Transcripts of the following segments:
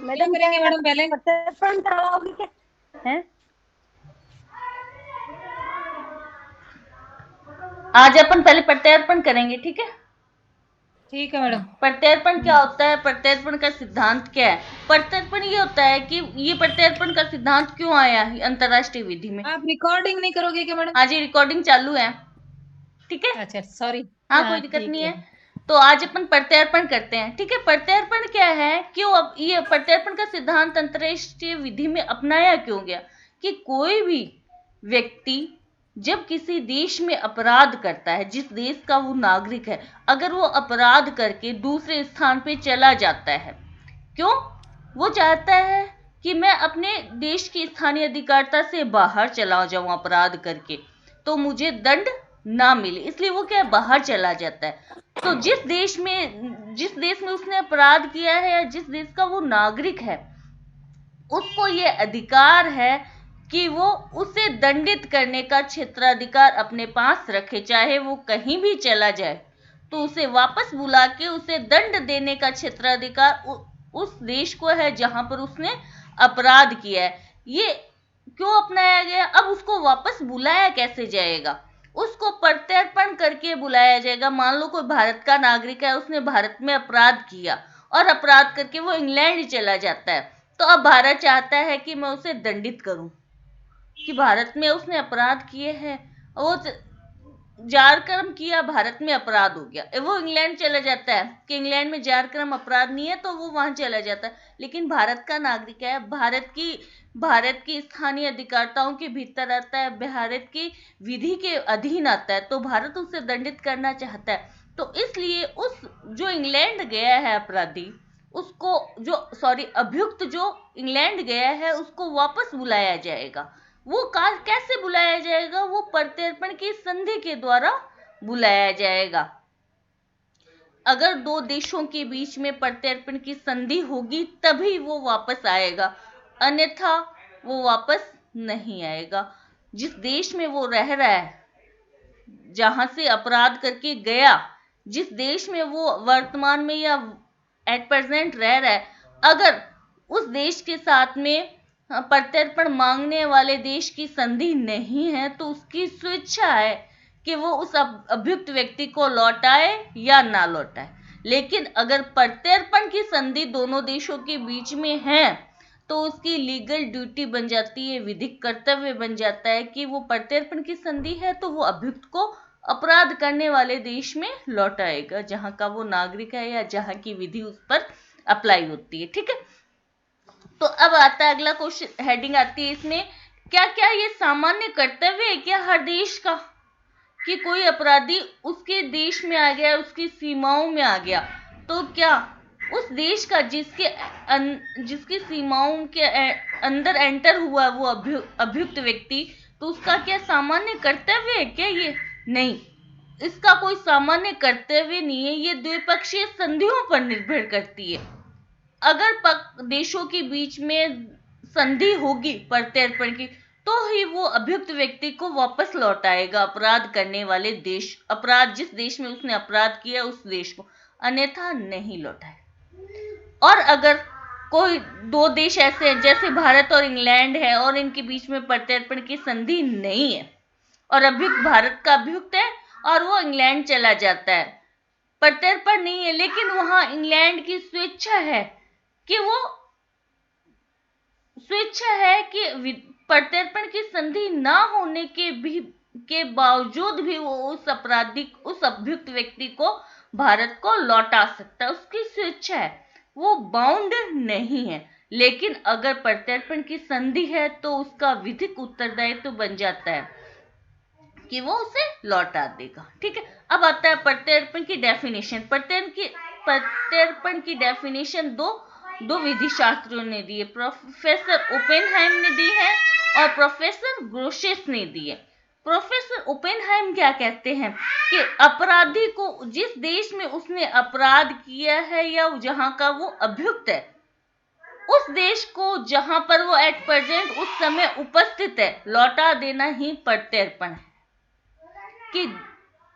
तो क्या मैडम करेंगे क्या मैडम पहले? प्रत्यर्पण करवाओगी क्या? हैं? आज अपन पहले प्रत्यर्पण करेंगे, ठीक है। ठीक है मैडम। प्रत्यर्पण क्या होता है, प्रत्यर्पण का सिद्धांत क्या है? प्रत्यर्पण ये होता है कि ये प्रत्यर्पण का सिद्धांत क्यों आया अंतरराष्ट्रीय विधि में। आप रिकॉर्डिंग नहीं करोगे क्या मैडम? हाँ जी, रिकॉर्डिंग चालू है, ठीक है। अच्छा सॉरी। हाँ, हाँ कोई दिक्कत ठीक नहीं है। है। तो आज अपन प्रत्यर्पण करते हैं, ठीक है। प्रत्यर्पण क्या है, क्यों अब ये प्रत्यर्पण का सिद्धांत अंतरराष्ट्रीय विधि में अपनाया क्यों गया? कि कोई भी व्यक्ति जब किसी देश में अपराध करता है, जिस देश का वो नागरिक है, अगर वो अपराध करके दूसरे स्थान पे चला जाता है, क्यों? वो चाहता है कि मैं अपने देश की स्थानीय अधिकारिता से बाहर चला जाऊं अपराध करके, तो मुझे दंड ना मिले, इसलिए वो क्या बाहर चला जाता है। तो जिस देश में उसने अपराध किया है या जिस देश का वो नागरिक है, उसको ये अधिकार है कि वो उसे दंडित करने का क्षेत्राधिकार अपने पास रखे, चाहे वो कहीं भी चला जाए तो उसे वापस बुला के उसे दंड देने का क्षेत्राधिकार उस देश को है जहां पर उसने अपराध किया है। ये क्यों अपनाया गया? अब उसको वापस बुलाया कैसे जाएगा? उसको प्रत्यर्पण करके बुलाया जाएगा। मान लो कोई भारत का नागरिक है, उसने भारत में अपराध किया और अपराध करके वो इंग्लैंड चला जाता है, तो अब भारत चाहता है कि मैं उसे दंडित करूं, कि भारत में उसने अपराध किए हैं, वो जारकर्म किया, भारत में अपराध हो गया, वो इंग्लैंड चला जाता है कि इंग्लैंड में जारकर्म अपराध नहीं है, तो वो वहां चला जाता है। लेकिन भारत का नागरिक है, भारत की स्थानीय अधिकारिताओं के भीतर आता है, भारत की विधि के अधीन आता है, तो भारत उसे दंडित करना चाहता है। तो इसलिए उस जो इंग्लैंड गया है अपराधी, उसको जो सॉरी अभियुक्त जो इंग्लैंड गया है, उसको वापस बुलाया जाएगा। वो कैसे बुलाया जाएगा? वो प्रत्यर्पण की संधि के द्वारा बुलाया जाएगा। अगर दो देशों के बीच में प्रत्यर्पण की संधि होगी तभी वो वापस आएगा, अन्यथा वो वापस नहीं आएगा। जिस देश में वो रह रहा है, जहां से अपराध करके गया, जिस देश में वो वर्तमान में या एट प्रेजेंट रह रहा है, अगर उस देश के साथ में प्रत्यर्पण मांगने वाले देश की संधि नहीं है, तो उसकी स्वेच्छा है कि वो उस अभियुक्त व्यक्ति को लौटाए या ना लौटाए। लेकिन अगर प्रत्यर्पण की संधि दोनों देशों के बीच में है, तो उसकी लीगल ड्यूटी बन जाती है, विधिक कर्तव्य बन जाता है कि वो प्रत्यर्पण की संधि है तो वो अभियुक्त को अपराध करने वाले देश में लौटाएगा जहां का वो नागरिक है या जहां की विधि उस पर अप्लाई होती है, ठीक है। तो अब आता है अगला क्वेश्चन, हेडिंग आती है इसमें, क्या क्या ये सामान्य कर्तव्य है क्या हर देश का, कि कोई अपराधी उसके देश में आ गया, उसकी सीमाओं में आ गया, तो क्या उस देश का जिसकी सीमाओं के अंदर एंटर हुआ वो अभियुक्त व्यक्ति, तो उसका क्या सामान्य कर्तव्य है क्या ये? नहीं, इसका कोई सामान्य कर्तव्य नहीं है, ये द्विपक्षीय संधियों पर निर्भर करती है। अगर देशों के बीच में संधि होगी प्रत्यर्पण की, तो ही वो अभियुक्त व्यक्ति को वापस लौटाएगा अपराध करने वाले देश, अपराध जिस देश में उसने अपराध किया उस देश को, अन्यथा नहीं लौटाए। और अगर कोई दो देश ऐसे हैं जैसे भारत और इंग्लैंड है और इनके बीच में प्रत्यर्पण की संधि नहीं है और अभियुक्त भारत का अभियुक्त है और वो इंग्लैंड चला जाता है, प्रत्यर्पण नहीं है, लेकिन वहां इंग्लैंड की स्वेच्छा है कि वो स्वेच्छा है कि प्रत्यर्पण की संधि ना होने के बावजूद भी वो उस अभियुक्त व्यक्ति को भारत को लौटा सकता है, उसकी स्वेच्छा है, वो बाउंड नहीं है। लेकिन अगर प्रत्यर्पण की संधि है तो उसका विधिक उत्तरदायित्व तो बन जाता है कि वो उसे लौटा देगा, ठीक है। अब आता है प्रत्यर्पण की डेफिनेशन। प्रत्यर्पण की डेफिनेशन दो विधि शास्त्रियों ने दी है, प्रोफेसर ओपेनहाइम ने दी है और प्रोफेसर ग्रोशेस ने दी है। प्रोफेसर ओपेनहाइम क्या कहते हैं कि अपराधी को जिस देश में उसने अपराध किया है या जहां का वो अभियुक्त है, उस देश को जहां पर वो एट प्रेजेंट उस समय उपस्थित है, लौटा देना ही प्रत्यर्पण है। कि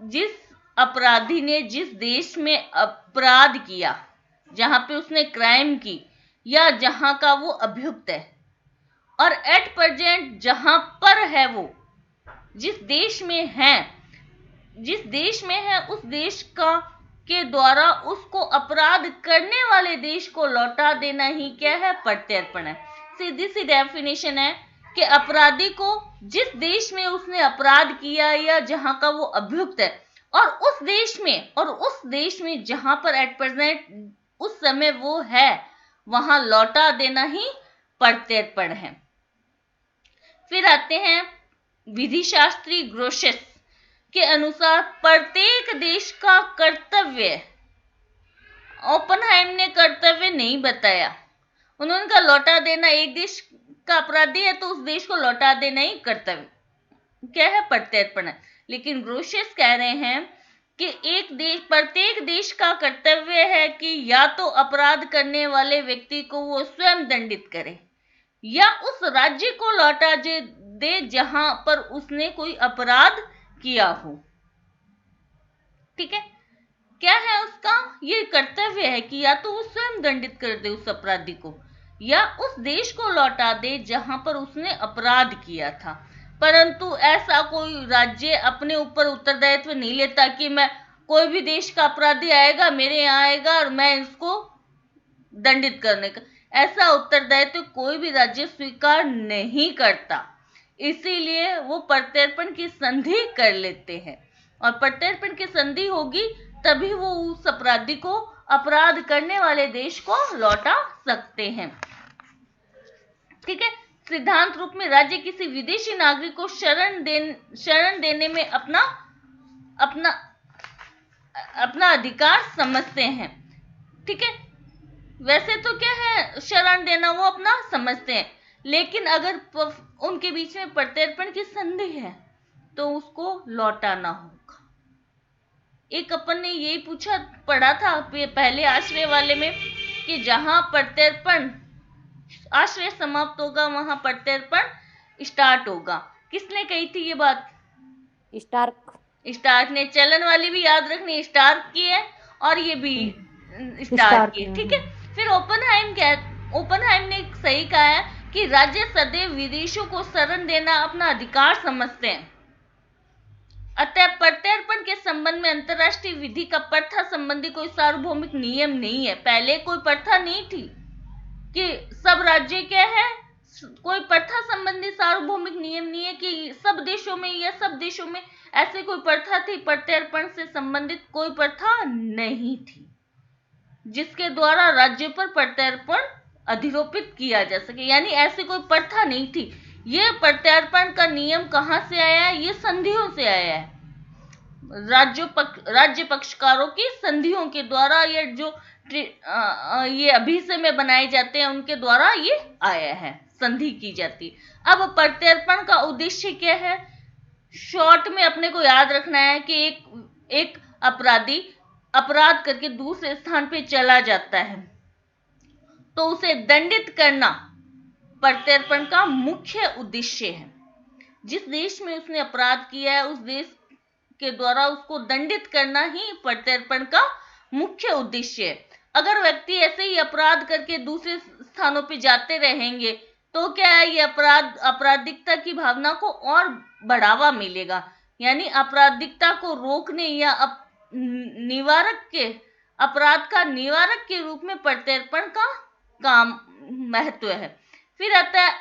जिस अपराधी ने जिस देश में अपराध किया, जहां पे उसने क्राइम की, या जहां का वो अभियुक्त है, और एट प्रेजेंट जहां पर है वो, जिस देश में है उस देश का के द्वारा उसको अपराध करने वाले देश को लौटा देना ही क्या है? प्रत्यर्पण है। सीधी सी डेफिनेशन है कि अपराधी को जिस देश में उसने अपराध किया या जहां का वो अभियुक्त है, और उस देश में जहां पर एट प्रेजेंट उस समय वो है, वहां लौटा देना ही प्रत्यर्पण है। फिर आते हैं विधि शास्त्री ग्रोशेस के अनुसार प्रत्येक देश का कर्तव्य। ओपनहाइम ने कर्तव्य नहीं बताया, उन्होंने कहा लौटा देना, एक देश का अपराधी है तो उस देश को लौटा देना ही कर्तव्य क्या है? प्रत्यर्पण है। लेकिन ग्रोशेस कह रहे हैं कि प्रत्येक देश का कर्तव्य है कि या तो अपराध करने वाले व्यक्ति को वो स्वयं दंडित करे या उस राज्य को लौटा दे जहां पर उसने कोई अपराध किया हो। ठीक है, क्या है उसका? ये कर्तव्य है कि या तो वो स्वयं दंडित कर दे उस अपराधी को या उस देश को लौटा दे जहां पर उसने अपराध किया था। परंतु ऐसा कोई राज्य अपने ऊपर उत्तरदायित्व नहीं लेता कि मैं कोई भी देश का अपराधी आएगा, मेरे यहाँ आएगा और मैं इसको दंडित करने का, ऐसा उत्तरदायित्व कोई भी राज्य स्वीकार नहीं करता। इसीलिए वो प्रत्यर्पण की संधि कर लेते हैं, और प्रत्यर्पण की संधि होगी तभी वो उस अपराधी को अपराध करने वाले देश को लौटा सकते हैं। ठीक है, सिद्धांत रूप में राज्य किसी विदेशी नागरिक को शरण देने में अपना अधिकार समझते हैं। ठीक है, वैसे तो क्या है, शरण देना वो अपना समझते हैं, लेकिन अगर उनके बीच में प्रत्यर्पण की संधि है तो उसको लौटाना होगा। एक अपन ने यही पढ़ा था पहले आश्रय वाले में कि जहां प्रत्यर्पण आश्रय समाप्त होगा वहां प्रत्यर्पण स्टार्ट होगा। किसने कही थी ये बात? स्टार्क ने। चलन वाली भी याद रखनी, स्टार्क की है और ये भी स्टार्क की है। ठीक है, फिर ओपनहाइम ने सही कहा है कि राज्य सदैव विदेशियों को शरण देना अपना अधिकार समझते हैं। अतः प्रत्यर्पण के संबंध में अंतरराष्ट्रीय विधि का प्रथा संबंधी कोई सार्वभौमिक नियम नहीं है। पहले कोई प्रथा नहीं थी कि सब राज्य क्या है, कोई प्रथा संबंधी सार्वभौमिक नियम नहीं है कि सब देशों में ऐसे कोई प्रथा थी। प्रत्यर्पण से संबंधित कोई प्रथा नहीं थी जिसके द्वारा राज्य पर प्रत्यर्पण अधिरोपित किया जा सके, यानी ऐसी कोई प्रथा नहीं थी। ये प्रत्यर्पण का नियम कहां से आया है? ये संधियों से आया है, राज्य पक्षकारों की संधियों के द्वारा। ये अभिसमय बनाए जाते हैं उनके द्वारा ये आया है, संधि की जाती है। अब प्रत्यर्पण का उद्देश्य क्या है? शॉर्ट में अपने को याद रखना है कि एक अपराधी अपराध करके दूसरे स्थान पे चला जाता है तो उसे दंडित करना प्रत्यर्पण का मुख्य उद्देश्य है। जिस देश में उसने अपराध किया है उस देश के द्वारा उसको दंडित करना ही प्रत्यर्पण का मुख्य उद्देश्य है। अगर व्यक्ति ऐसे ही अपराध करके दूसरे स्थानों पे जाते रहेंगे तो क्या है, ये आपराधिकता की भावना को और बढ़ावा मिलेगा, यानी आपराधिकता को रोकने या अपराध का निवारक के रूप में प्रत्यर्पण का काम महत्व है। फिर आता है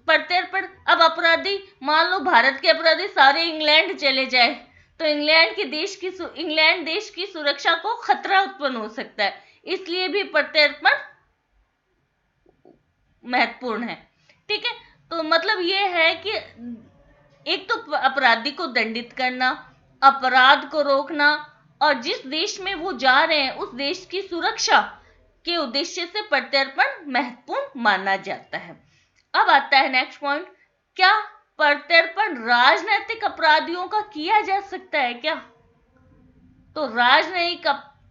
प्रत्यर्पण। अब अपराधी, मान लो भारत के अपराधी सारे इंग्लैंड चले जाए तो इंग्लैंड देश की सुरक्षा को खतरा उत्पन्न हो सकता है, इसलिए भी प्रत्यर्पण महत्वपूर्ण है। ठीक है, तो मतलब ये है कि एक तो अपराधी को दंडित करना, अपराध को रोकना, और जिस देश में वो जा रहे हैं उस देश की सुरक्षा के उद्देश्य से प्रत्यर्पण महत्वपूर्ण माना जाता है। अब आता है नेक्स्ट पॉइंट, क्या प्रत्यर्पण राजनैतिक अपराधियों का किया जा सकता है क्या? तो राजनयिक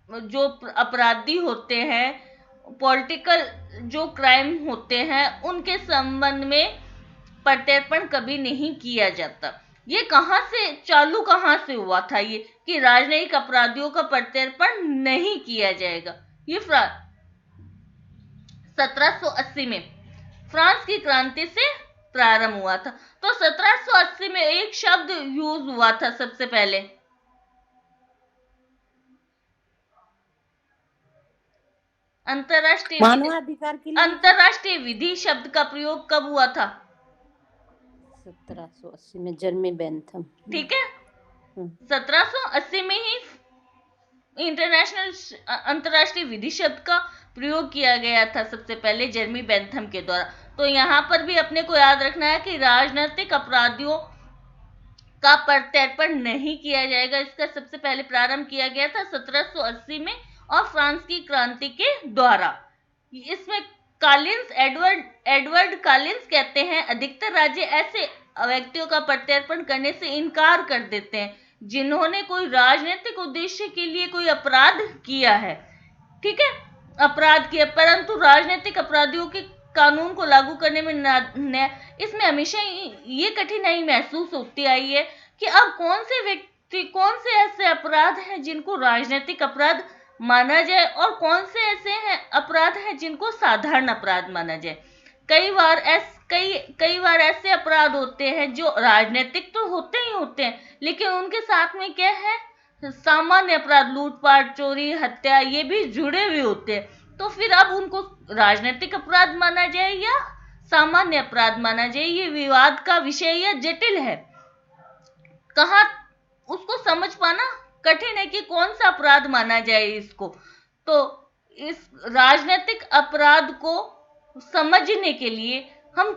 जो अपराधी होते हैं, पॉलिटिकल जो क्राइम होते हैं, उनके संबंध में प्रत्यर्पण कभी नहीं किया जाता। ये कहां से हुआ था ये कि राजनयिक अपराधियों का प्रत्यर्पण नहीं किया जाएगा? ये 1780 में फ्रांस की क्रांति से प्रारंभ हुआ था। तो 1780 में एक शब्द यूज हुआ था सबसे पहले, मानवाधिकार के लिए अंतरराष्ट्रीय विधि शब्द का प्रयोग कब हुआ था? 1780 में जर्मी बेंथम। ठीक है, 1780 में ही अंतरराष्ट्रीय विधि शब्द का प्रयोग किया गया था सबसे पहले जर्मी बेंथम के द्वारा। तो यहाँ पर भी अपने को याद रखना है कि राजनीतिक अपराधियों का प्रत्यर्पण नहीं किया जाएगा। इसका सबसे पहले प्रारंभ किया गया था 1780 में और फ्रांस की क्रांति के द्वारा। इसमें एडवर्ड कॉलिंस कहते हैं, अधिकतर राज्य ऐसे व्यक्तियों का प्रत्यर्पण करने से इनकार कर देते हैं जिन्होंने कोई राजनीतिक उद्देश्य के लिए कोई अपराध किया है। ठीक है, अपराध किया, परंतु राजनीतिक अपराधियों के कानून को लागू करने में इसमें हमेशा ये कठिनाई महसूस होती आई है कि अब कौन से ऐसे अपराध हैं जिनको राजनीतिक अपराध माना जाए और कौन से ऐसे हैं अपराध हैं जिनको साधारण अपराध माना जाए। कई बार ऐसे अपराध होते हैं जो राजनीतिक तो होते ही होते हैं, लेकिन उनके साथ में क्या है, सामान्य अपराध, लूटपाट, चोरी, हत्या, ये भी जुड़े हुए होते हैं। तो फिर अब उनको राजनीतिक अपराध माना जाए या सामान्य अपराध माना जाए, ये विवाद का विषय या जटिल है। कहाँ उसको समझ पाना कठिन है कि कौन सा अपराध माना जाए इसको। तो इस राजनीतिक अपराध को समझने के लिए हम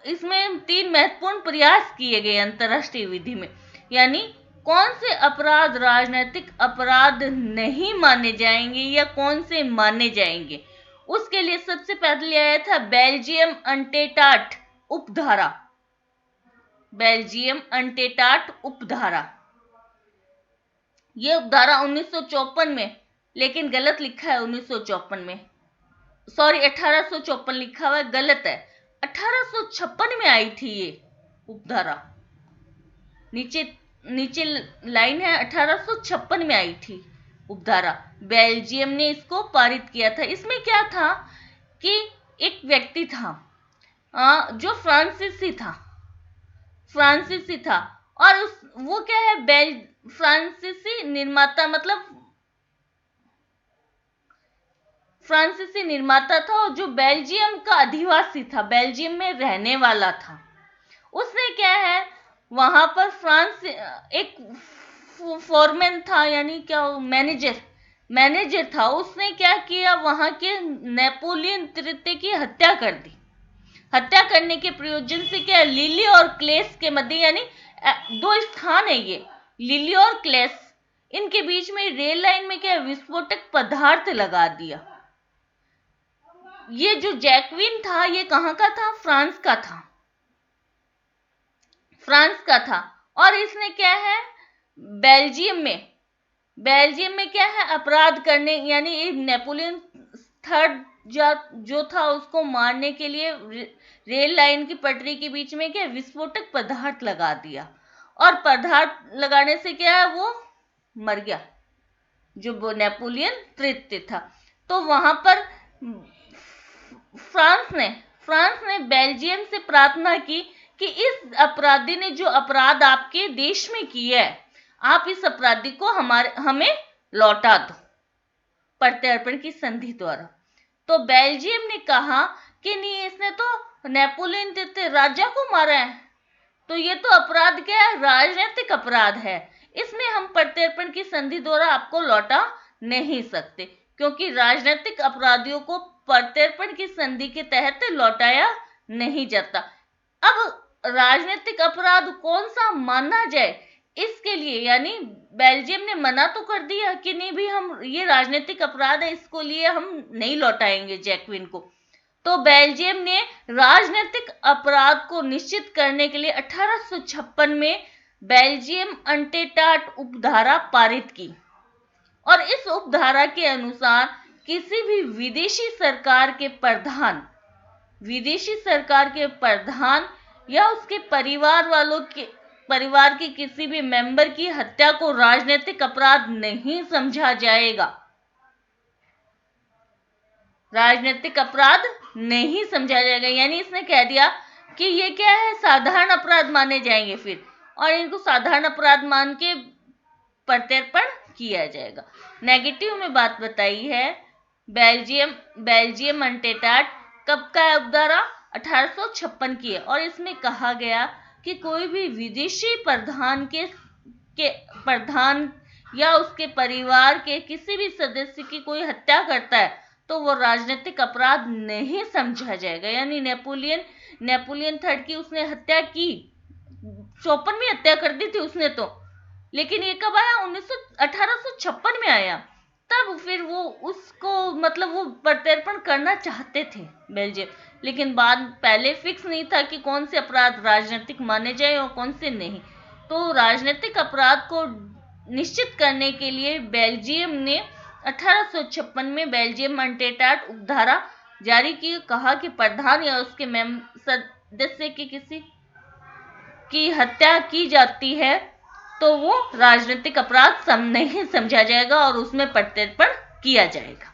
इसमें तीन महत्वपूर्ण प्रयास किए गए अंतरराष्ट्रीय विधि में। यानी कौन से अपराध राजनीतिक अपराध नहीं माने जाएंगे या कौन से माने जाएंगे, उसके लिए सबसे पहले आया था बेल्जियम अनटेटाट उपधारा। बेल्जियम अनटेटाट उपधारा, ये उपधारा 1954 में, लेकिन गलत लिखा है 1954 में, सॉरी 1854 लिखा हुआ है, गलत है, 1856 में आई थी ये उपधारा। नीचे लाइन है, 1856 में आई थी उपधारा। बेल्जियम ने इसको पारित किया था। इसमें क्या था कि एक व्यक्ति था जो फ्रांसीसी था और वो क्या है, फ्रांसीसी निर्माता था और जो बेल्जियम का अधिवासी था, बेल्जियम में रहने वाला था। उसने क्या है, वहां पर एक फोरमैन था, यानी क्या मैनेजर था। उसने क्या किया, वहां के नेपोलियन तृतीय की हत्या कर दी। हत्या करने के प्रयोजन से क्या, लिली और क्लेस के मध्य, यानी दो स्थान है ये, लिली और क्लेस, इनके बीच में रेल लाइन में क्या विस्फोटक पदार्थ लगा दिया। ये जो जैक्विन था, ये कहाँ का था, फ्रांस का था और इसने क्या है, बेल्जियम में क्या है, अपराध करने, यानी नेपोलियन थर्ड जो था उसको मारने के लिए रेल लाइन की पटरी के बीच में क्या विस्फोटक पदार्थ लगा दिया और पदार्थ लगाने से क्या है, वो मर गया जो नेपोलियन तृतीय था। तो वहां पर फ्रांस ने बेल्जियम से प्रार्थना की कि इस अपराधी ने जो अपराध आपके देश में किया है, आप इस अपराधी को हमें लौटा दो प्रत्यर्पण की संधि द्वारा। तो बेल्जियम ने कहा कि नहीं, इसने तो नेपोलियन तृतीय राजा को मारा है, तो ये तो अपराध क्या है, राजनीतिक अपराध है, इसमें हम प्रत्यर्पण की संधि द्वारा आपको लौटा नहीं सकते, क्योंकि राजनीतिक अपराधियों को प्रत्यर्पण की संधि के तहत लौटाया नहीं जाता। अब राजनीतिक अपराध कौन सा माना जाए, इसके लिए यानी बेल्जियम ने मना तो कर दिया कि नहीं भी, हम ये राजनीतिक अपराध है, इसको लिए हम नहीं लौटाएंगे जैक्विन को। तो बेल्जियम ने राजनीतिक अपराध को निश्चित करने के लिए 1856 में बेल्जियम अनटेटाट उपधारा पारित की और इस उपधारा के अनुसार किसी भी विदेशी सरकार के प्रधान या उसके परिवार के किसी भी मेंबर की हत्या को राजनीतिक अपराध नहीं समझा जाएगा। राजनीतिक अपराध नहीं समझा जाएगा। यानी इसने कह दिया कि ये क्या है, साधारण अपराध माने जाएंगे फिर, और इनको साधारण अपराध मान के प्रत्यर्पण किया जाएगा। नेगेटिव में बात बताई है, बेल्जियम अटेंटाट कब का है उपधारा? 1856 की है, और इसमें कहा गया कि कोई भी विदेशी प्रधान के प्रधान या उसके परिवार के किसी भी सदस्य की कोई हत्या करता है तो वो राजनीतिक अपराध नहीं समझा जाएगा। यानी नेपोलियन थर्ड की उसने हत्या की, 54 हत्या कर दी थी उसने तो, लेकिन ये कब आया? 1856 में आया। तब फिर वो उसको मतलब वो प्रत्यर्पण करना चाहते थे बेल्जियम, लेकिन बाद पहले फिक्स नहीं था कि कौन से अपराध राजनीतिक माने जाए और कौन से नहीं। तो राजनीतिक अपराध को निश्चित करने के लिए बेल्जियम ने 1856 में बेल्जियम अटेंटाट उपधारा जारी की। कहा कि प्रधान या उसके सदस्य की किसी की हत्या की जाती है तो वो राजनीतिक अपराध नहीं समझा जाएगा और उसमें प्रत्यर्पण किया जाएगा।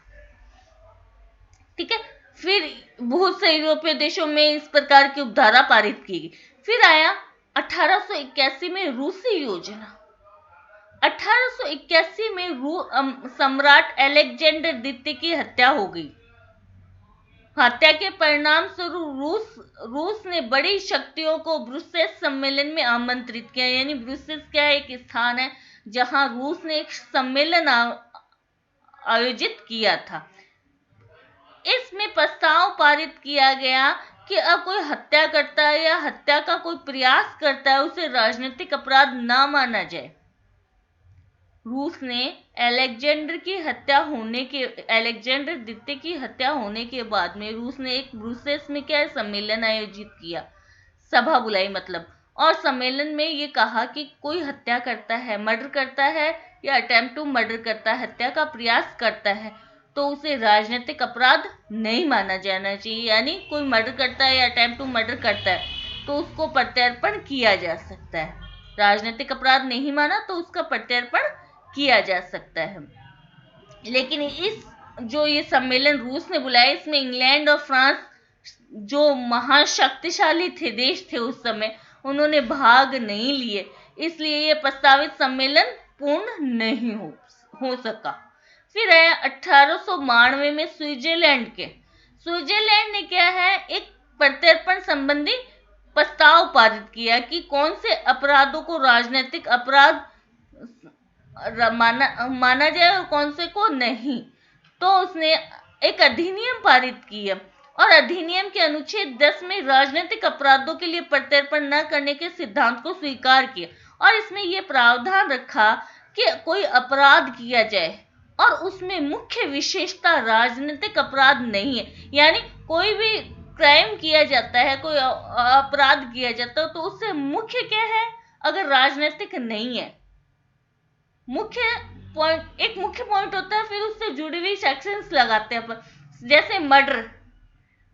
ठीक है, फिर बहुत से यूरोपीय देशों में इस प्रकार की उपधारा पारित की गई। फिर आया 1881 में रूसी योजना। 1881 में सम्राट अलेक्जेंडर द्वितीय की हत्या हो गई। हत्या के परिणाम स्वरूप रूस ने बड़ी शक्तियों को ब्रुसेल्स सम्मेलन में आमंत्रित किया। यानी ब्रुसेल्स क्या है? एक स्थान है जहां रूस ने एक सम्मेलन आयोजित किया था। इसमें प्रस्ताव पारित किया गया कि अब कोई हत्या करता है या हत्या का कोई प्रयास करता है उसे राजनीतिक अपराध ना माना जाए। रूस ने अलेक्जेंडर द्वितीय की हत्या होने के बाद में रूस ने एक ब्रुसेल्स में क्या सम्मेलन आयोजित किया, सभा बुलाई मतलब, और सम्मेलन में ये कहा कि कोई हत्या करता है, मर्डर करता है या अटेम्प्ट टू मर्डर करता है, हत्या का प्रयास करता है तो उसे राजनीतिक अपराध नहीं माना जाना चाहिए। यानी कोई मर्डर करता है या अटेम्प्ट टू मर्डर करता है तो उसको प्रत्यर्पण किया जा सकता है। राजनीतिक अपराध नहीं माना तो उसका प्रत्यर्पण किया जा सकता है। लेकिन जो ये सम्मेलन रूस ने बुलाया, इसमें इंग्लैंड और फ्रांस जो महाशक्तिशाली देश थे उस समय, उन्होंने भाग नहीं लिए, इसलिए ये प्रस्तावित सम्मेलन पूर्ण नहीं हो सका। फिर आया 1892 में स्विट्जरलैंड ने क्या है, एक प्रत्यर्पण संबंधी प्रस्ताव पारित किया कि कौन से अपराधों को राजनीतिक अपराध माना जाए और कौन से को नहीं। तो उसने एक अधिनियम पारित किया और अधिनियम के अनुच्छेद 10 में राजनीतिक अपराधों के लिए प्रत्यर्पण न करने के सिद्धांत को स्वीकार किया, और इसमें यह प्रावधान रखा कि कोई अपराध किया जाए और उसमें मुख्य विशेषता राजनीतिक अपराध नहीं है। यानी कोई भी क्राइम किया जाता है, कोई अपराध किया जाता है तो उससे मुख्य क्या है? अगर राजनीतिक नहीं है, एक मुख्य पॉइंट होता है, फिर उससे जुड़ी हुई सेक्शंस लगाते हैं अपन। जैसे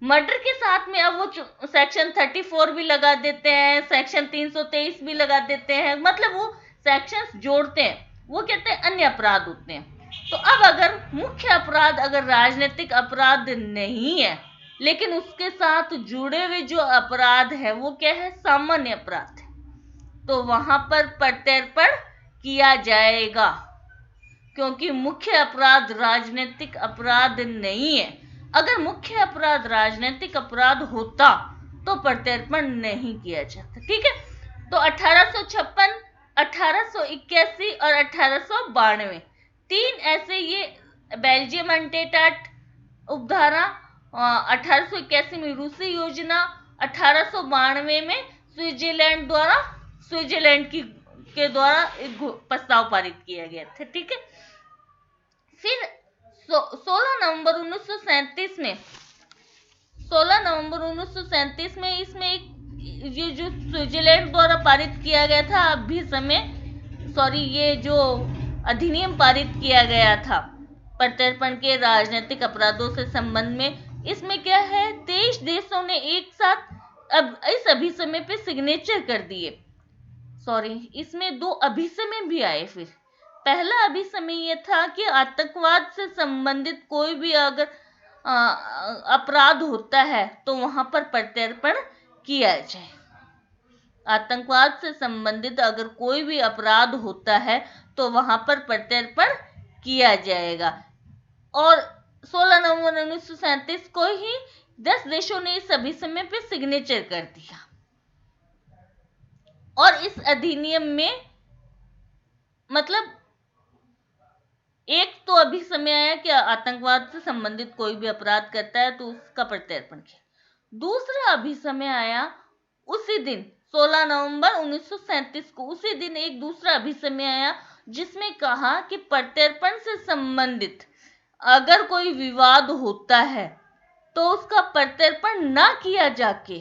मर्डर के साथ में अब वो सेक्शन 34 भी लगा देते हैं, सेक्शन 323 भी लगा देते हैं, मतलब वो सेक्शंस जोड़ते हैं, वो कहते हैं अन्य अपराध होते हैं। तो अब अगर मुख्य अपराध अगर राजनीतिक अपराध नहीं है, लेकिन उसके साथ जुड़े हुए जो अपराध है वो क्या है? सामान्य अपराध है, तो वहां पर प्रत्यर्पण किया जाएगा, क्योंकि मुख्य अपराध राजनीतिक अपराध नहीं है। अगर मुख्य अपराध राजनीतिक अपराध होता तो प्रत्यर्पण नहीं किया जाता। ठीक है, तो 1856, 1881 और 1892 तीन ऐसे ये बेल्जियम अटेंटाट उपधारा, 1881 में रूसी योजना, 1892 में स्विट्जरलैंड के द्वारा एक प्रस्ताव पारित किया गया था। ठीक है, फिर 16 नवंबर 1937 में इसमें एक ये जो स्विट्जरलैंड द्वारा पारित किया गया था, ये जो अधिनियम पारित किया गया था प्रत्यर्पण के राजनीतिक अपराधों से संबंध में, इसमें क्या है? 23 देशों ने एक साथ अब इस अभिसमय पे सिग्नेचर कर दिए। इसमें 2 अभिसमय भी आए। फिर पहला अभिसमय यह था कि आतंकवाद से संबंधित कोई भी अगर अपराध होता है तो वहां पर प्रत्यर्पण किया जाए। आतंकवाद से संबंधित अगर कोई भी अपराध होता है तो वहां पर प्रत्यर्पण किया जाएगा। और 16 नवंबर 1937 को ही 10 देशों ने इस अभिसमय पे सिग्नेचर कर दिया। और इस अधिनियम में मतलब एक तो अभिसमय आया कि आतंकवाद से संबंधित कोई भी अपराध करता है तो उसका प्रत्यर्पण किया। दूसरा अभिसमय आया उसी दिन 16 नवंबर 1937 को, उसी दिन एक दूसरा अभिसमय आया जिसमें कहा कि प्रत्यर्पण से संबंधित अगर कोई विवाद होता है तो उसका प्रत्यर्पण ना किया जाके,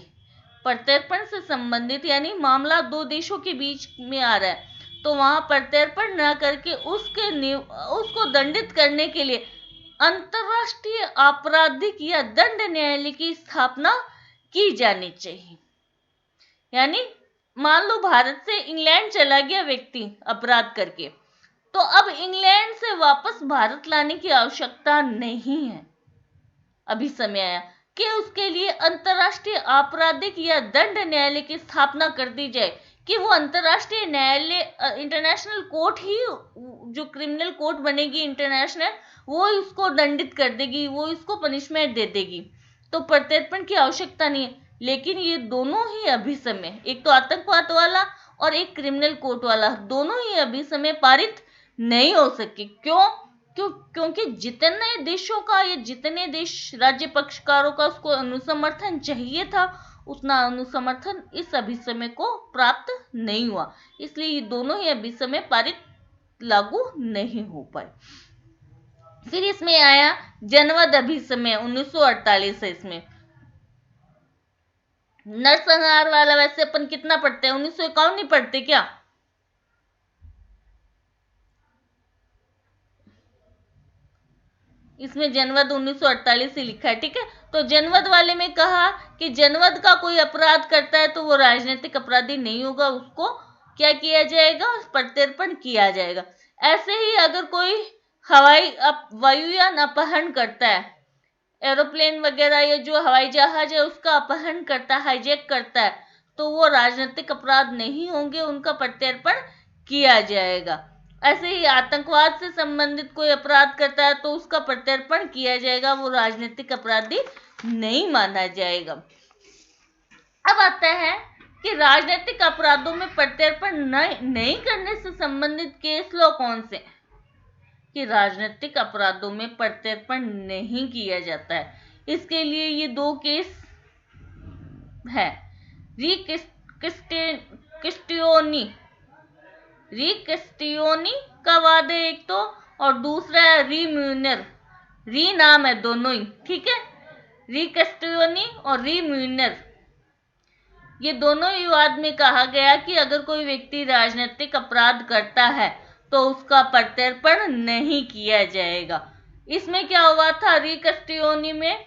प्रत्यर्पण से संबंधित यानी मामला दो देशों के बीच में आ रहा है तो वहां प्रत्यर्पण न करके उसको दंडित करने के लिए अंतरराष्ट्रीय आपराधिक या दंड न्यायालय की स्थापना की जानी चाहिए। यानी मान लो भारत से इंग्लैंड चला गया व्यक्ति अपराध करके, तो अब इंग्लैंड से वापस भारत लाने की आवश्यकता नहीं है। अभी समय आया कि उसके लिए अंतरराष्ट्रीय आपराधिक या दंड न्यायालय की स्थापना कर दी जाए कि वो अंतरराष्ट्रीय न्यायालय, इंटरनेशनल कोर्ट ही, जो क्रिमिनल कोर्ट बनेगी इंटरनेशनल, वो इसको दंडित कर देगी, वो इसको पनिशमेंट दे देगी। तो प्रत्यर्पण की आवश्यकता नहीं है। लेकिन ये दोनों ही अभिसमय, एक तो आतंकवाद वाला और एक क्रिमिनल कोर्ट वाला, दोनों ही अभिसमय पारित नहीं हो सके। क्योंकि जितने देशों का या जितने देश राज्य पक्षकारों का उसको अनुसमर्थन चाहिए था उतना अनुसमर्थन इस अभिसमय को प्राप्त नहीं हुआ, इसलिए ये दोनों ही अभिसमय पारित लागू नहीं हो पाए। फिर इसमें आया जनवद अभिसमय 1948 है। इसमें नरसंहार वाला वैसे अपन कितना पढ़ते हैं, 1951 नहीं पढ़ते क्या? इसमें जनवद 1948 ही लिखा है, ठीक है। तो जनवद वाले में कहा कि जनवद का कोई अपराध करता है तो वो राजनीतिक अपराधी नहीं होगा, उसको क्या किया जाएगा, प्रत्यर्पण किया जाएगा। ऐसे ही अगर कोई वायुयान अपहरण करता है, एरोप्लेन वगैरह या जो हवाई जहाज है उसका अपहरण करता है, हाईजैक करता है, तो वो राजनीतिक अपराध नहीं होंगे, उनका प्रत्यर्पण किया जाएगा। ऐसे ही आतंकवाद से संबंधित कोई अपराध करता है तो उसका प्रत्यर्पण किया जाएगा, वो राजनीतिक अपराधी नहीं माना जाएगा। अब आता है कि राजनीतिक अपराधों में प्रत्यर्पण नहीं करने से संबंधित केस लॉ कौन से, कि राजनीतिक अपराधों में प्रत्यर्पण नहीं किया जाता है। इसके लिए ये दो केस है, रिक्स्टियोनी का वाद है एक तो, और दूसरा है रीम्यूनर, री नाम है दोनों ही, ठीक है। रिक्स्टियोनी और रीम्यूनर, ये दोनों ही वाद में कहा गया कि अगर कोई व्यक्ति राजनीतिक अपराध करता है तो उसका प्रत्यर्पण नहीं किया जाएगा। इसमें क्या हुआ था रिक्स्टियोनी में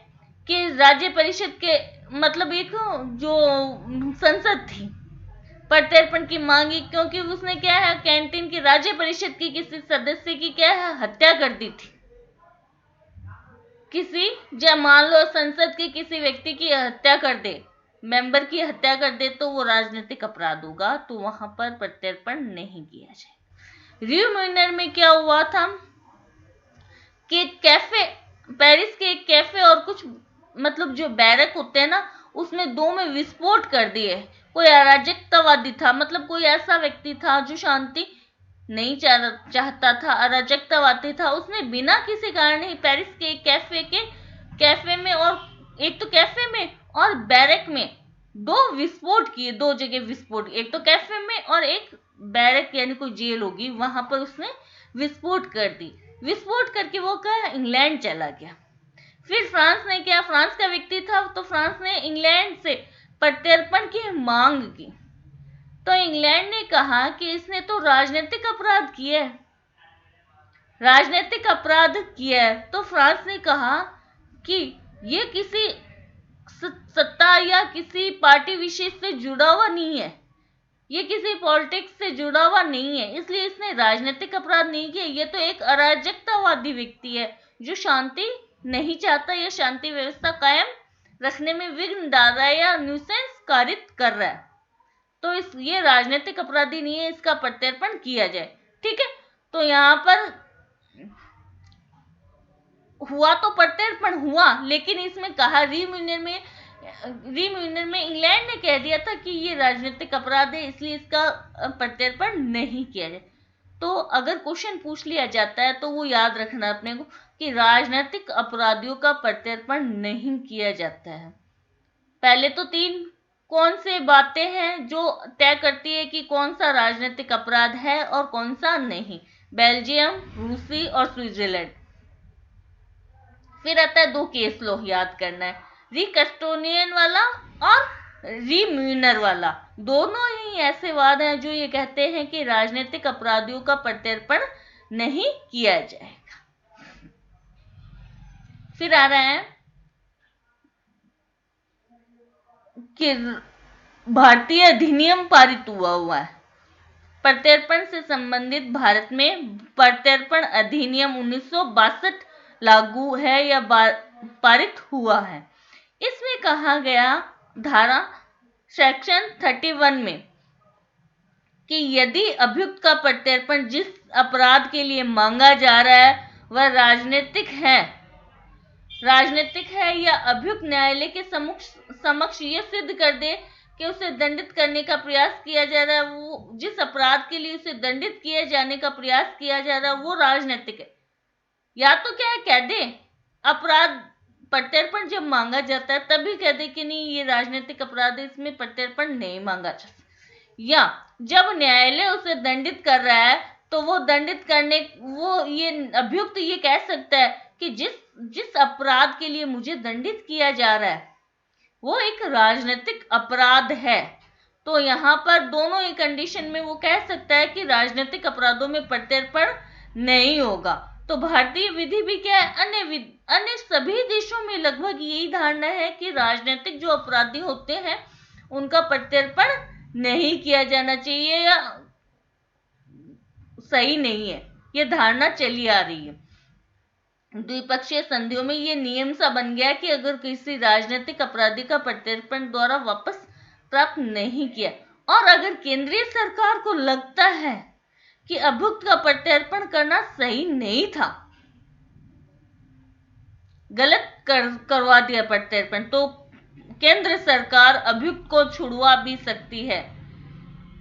कि राज्य परिषद के मतलब एक जो संसद थी प्रत्यर्पण की मांगी, क्योंकि उसने क्या है कैंटीन की राज्य परिषद की किसी सदस्य की क्या है हत्या कर दी थी। किसी जब मान लो संसद के किसी व्यक्ति की हत्या कर दे, मेंबर की हत्या कर दे, तो वो राजनीतिक अपराध होगा, तो वहां पर प्रत्यर्पण नहीं किया जाए। रियूमिनर में क्या हुआ था कि कैफे, पेरिस के एक कैफे और कुछ मतलब जो बैरक होते हैं ना, उसमें दो में विस्फोट कर दिए। कोई अराजकतावादी था, मतलब कोई ऐसा व्यक्ति था जो शांति नहीं चाहता था, अराजकतावादी था, उसने बिना किसी कारण ही पेरिस के एक कैफे में और एक तो कैफे में और बैरक में दो विस्फोट किए, दो जगह विस्फोट, एक तो कैफे में और एक बैरक यानी कोई जेल होगी वहां पर उसने विस्फोट कर दी। विस्फोट करके वो क्या इंग्लैंड चला गया। फिर फ्रांस ने क्या, फ्रांस का व्यक्ति था तो फ्रांस ने इंग्लैंड से प्रत्यर्पण की मांग की, तो इंग्लैंड ने कहा कि इसने तो राजनीतिक अपराध किया है, राजनीतिक अपराध किया है। तो फ्रांस ने कहा कि ये किसी सत्ता या किसी पार्टी विशेष से जुड़ा हुआ नहीं है, ये किसी पॉलिटिक्स से जुड़ा हुआ नहीं है, इसलिए इसने राजनीतिक अपराध नहीं किया, ये तो एक अराजकतावादी व्यक्ति है जो शांति नहीं चाहता या शांति व्यवस्था कायम रखने में विघ्न डाल रहा है या न्यूसेंस कारित कर रहा है, तो ये राजनीतिक अपराधी नहीं है, इसका प्रत्यर्पण किया जाए। ठीक है, तो यहाँ पर हुआ तो प्रत्यर्पण हुआ, लेकिन इसमें कहा रिम्यूनियन में इंग्लैंड ने कह दिया था कि ये राजनीतिक अपराध है, इसलिए इसका प्रत्यर्पण नहीं किया जाए। तो अगर क्वेश्चन पूछ लिया जाता है तो वो याद रखना अपने को कि राजनीतिक अपराधियों का प्रत्यर्पण नहीं किया जाता है। पहले तो 3 कौन से बातें हैं जो तय करती है कि कौन सा राजनीतिक अपराध है और कौन सा नहीं? बेल्जियम, रूसी और स्विट्जरलैंड। फिर आता है 2 केस लॉ याद करना है, रिकस्टोनियन वाला और रिम्यूनर वाला। दोनों ही ऐसे वाद हैं जो ये कहते हैं कि राजनीतिक अपराधियों का प्रत्यर्पण नहीं किया जाएगा। फिर आ रहा है कि भारतीय अधिनियम पारित हुआ है। प्रत्यर्पण से संबंधित भारत में प्रत्यर्पण अधिनियम 1962 लागू है या पारित हुआ है। इसमें कहा गया धारा सेक्शन 31 में कि यदि अभियुक्त का प्रत्यर्पण जिस अपराध के लिए मांगा जा रहा है वह राजनीतिक है या अभियुक्त न्यायालय के समक्ष ये सिद्ध कर दे कि उसे दंडित करने का प्रयास किया जा रहा है, वो जिस अपराध के लिए उसे दंडित किए जाने का प्रयास किया जा रहा है वो राजनीतिक है। या तो क्या है, कह दे अपराध प्रत्यर्पण जब मांगा जाता है तभी कह दे कि नहीं ये राजनीतिक अपराध है, इसमें प्रत्यर्पण नहीं मांगा जा सकता। या जब न्यायालय उसे दंडित कर रहा है तो वो ये अभियुक्त ये कह सकता है कि जिस अपराध के लिए मुझे दंडित किया जा रहा है वो एक राजनीतिक अपराध है। तो यहाँ पर दोनों ही कंडीशन में वो कह सकता है कि राजनीतिक अपराधों में प्रत्यर्पण नहीं होगा। तो भारतीय विधि भी क्या है, अन्य सभी देशों में लगभग यही धारणा है कि राजनीतिक जो अपराधी होते हैं उनका प्रत्यर्पण नहीं किया जाना चाहिए या सही नहीं है, ये धारणा चली आ रही है। द्विपक्षीय संधियों में ये नियम सा बन गया कि अगर किसी राजनीतिक अपराधी का प्रत्यर्पण द्वारा वापस प्राप्त नहीं किया और अगर केंद्रीय सरकार को लगता है कि अभियुक्त का प्रत्यर्पण करना सही नहीं था, गलत करवा दिया प्रत्यर्पण, तो केंद्र सरकार अभियुक्त को छुड़वा भी सकती है।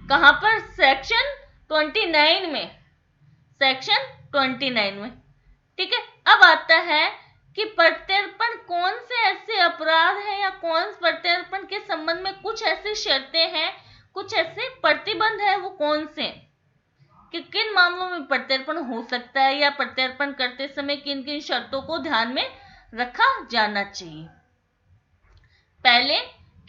कहां पर? सेक्शन 29 में, सेक्शन 29 में। ठीक है, अब आता है कि प्रत्यर्पण कौन से ऐसे अपराध हैं या कौन प्रत्यर्पण के संबंध में कुछ ऐसी शर्तें हैं, कुछ ऐसे प्रतिबंध है, वो कौन से कि किन मामलों में प्रत्यर्पण हो सकता है या प्रत्यर्पण करते समय किन किन शर्तों को ध्यान में रखा जाना चाहिए। पहले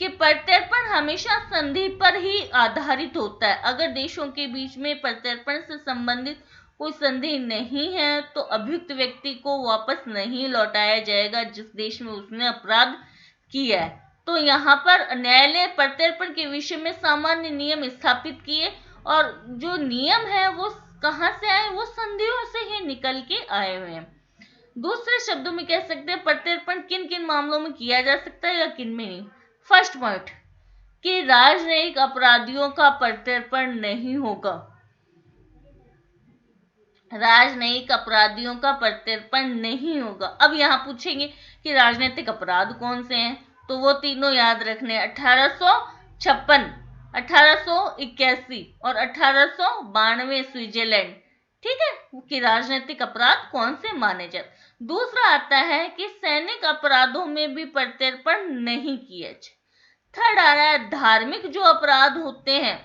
कि प्रत्यर्पण हमेशा संधि पर ही आधारित होता है। अगर देशों के बीच में प्रत्यर्पण से संबंधित कोई संधि नहीं है तो अभियुक्त व्यक्ति को वापस नहीं लौटाया जाएगा जिस देश में उसने अपराध किया है। तो यहाँ पर न्यायालय प्रत्यर्पण के विषय में सामान्य नियम स्थापित किए और जो नियम है वो कहाँ से आए, वो संधियों से ही निकल के आए हुए हैं। दूसरे शब्दों में कह सकते हैं प्रत्यर्पण किन किन मामलों में किया जा सकता है या किन में नहीं। फर्स्ट पॉइंट कि राजनयिक अपराधियों का प्रत्यर्पण नहीं होगा। राजनयिक अपराधियों का प्रत्यर्पण नहीं होगा। अब यहाँ पूछेंगे कि राजनीतिक अपराध कौन से हैं, तो वो तीनों याद रखने, 1856, 1881 और 1892 स्विट्जरलैंड। ठीक है, कि राजनीतिक अपराध कौन से माने जाते। दूसरा आता है कि सैनिक अपराधों में भी प्रत्यर्पण नहीं किया जाए। थर्ड आ रहा है धार्मिक जो अपराध होते हैं